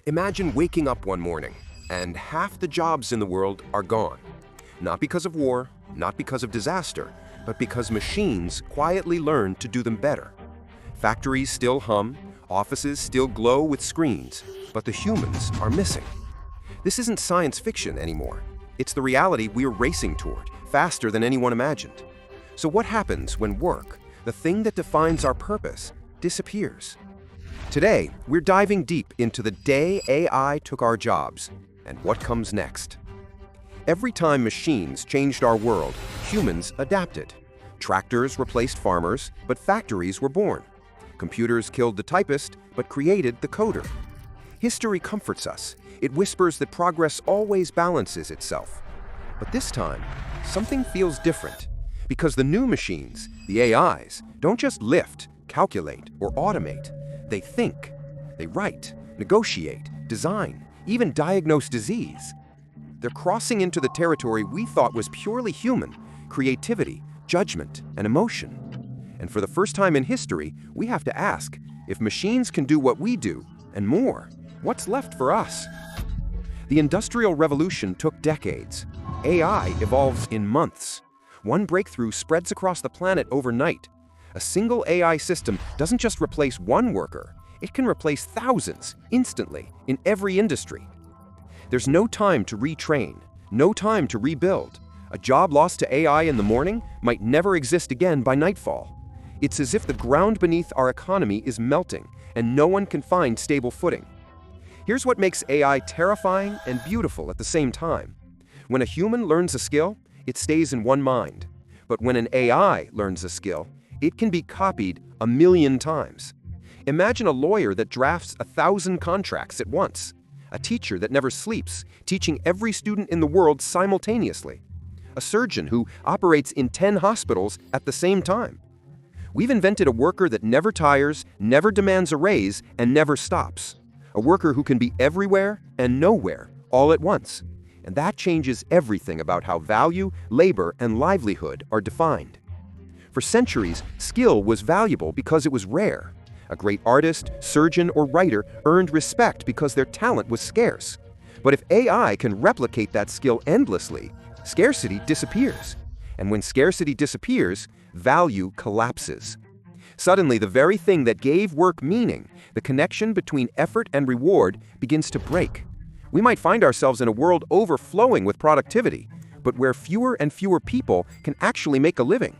Imagine waking up one morning and half the jobs in the world are gone. Not because of war, not because of disaster, but because machines quietly learn to do them better. Factories still hum, offices still glow with screens, but the humans are missing. This isn't science fiction anymore. It's the reality we're racing toward, faster than anyone imagined. So what happens when work, the thing that defines our purpose, disappears? Today, we're diving deep into the day AI took our jobs and what comes next. Every time machines changed our world, humans adapted. Tractors replaced farmers, but factories were born. Computers killed the typist, but created the coder. History comforts us. It whispers that progress always balances itself. But this time, something feels different. Because the new machines, the AIs, don't just lift, calculate, or automate. They think, they write, negotiate, design, even diagnose disease. They're crossing into the territory we thought was purely human: creativity, judgment, and emotion. And for the first time in history, we have to ask, if machines can do what we do, and more, what's left for us? The Industrial Revolution took decades. AI evolves in months. One breakthrough spreads across the planet overnight. A single AI system doesn't just replace one worker, it can replace thousands instantly in every industry. There's no time to retrain, no time to rebuild. A job lost to AI in the morning might never exist again by nightfall. It's as if the ground beneath our economy is melting and no one can find stable footing. Here's what makes AI terrifying and beautiful at the same time. When a human learns a skill, it stays in one mind. But when an AI learns a skill, it can be copied 1,000,000 times. Imagine a lawyer that drafts 1,000 contracts at once. A teacher that never sleeps, teaching every student in the world simultaneously. A surgeon who operates in 10 hospitals at the same time. We've invented a worker that never tires, never demands a raise, and never stops. A worker who can be everywhere and nowhere, all at once. And that changes everything about how value, labor, and livelihood are defined. For centuries, skill was valuable because it was rare. A great artist, surgeon, or writer earned respect because their talent was scarce. But if AI can replicate that skill endlessly, scarcity disappears. And when scarcity disappears, value collapses. Suddenly, the very thing that gave work meaning, the connection between effort and reward, begins to break. We might find ourselves in a world overflowing with productivity, but where fewer and fewer people can actually make a living.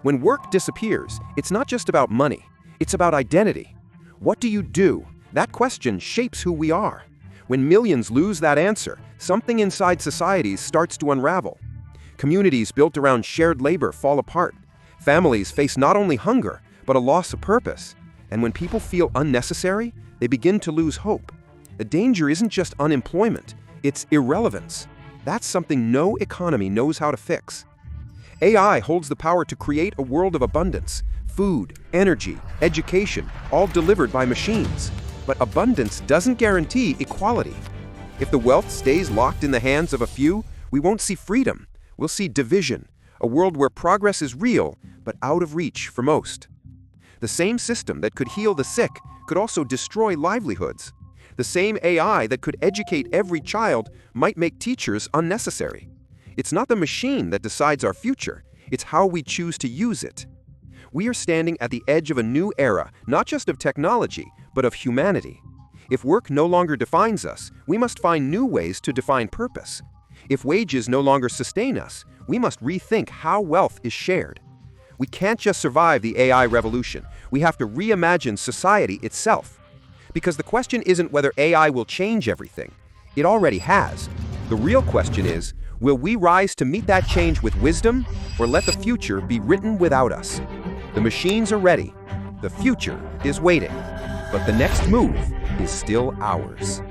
When work disappears, it's not just about money, it's about identity. What do you do? That question shapes who we are. When millions lose that answer, something inside societies starts to unravel. Communities built around shared labor fall apart. Families face not only hunger, but a loss of purpose. And when people feel unnecessary, they begin to lose hope. The danger isn't just unemployment, it's irrelevance. That's something no economy knows how to fix. AI holds the power to create a world of abundance, food, energy, education, all delivered by machines. But abundance doesn't guarantee equality. If the wealth stays locked in the hands of a few, we won't see freedom. We'll see division, a world where progress is real, but out of reach for most. The same system that could heal the sick could also destroy livelihoods. The same AI that could educate every child might make teachers unnecessary. It's not the machine that decides our future, it's how we choose to use it. We are standing at the edge of a new era, not just of technology, but of humanity. If work no longer defines us, we must find new ways to define purpose. If wages no longer sustain us, we must rethink how wealth is shared. We can't just survive the AI revolution, we have to reimagine society itself. Because the question isn't whether AI will change everything. It already has. The real question is, will we rise to meet that change with wisdom, or let the future be written without us? The machines are ready. The future is waiting. But the next move is still ours.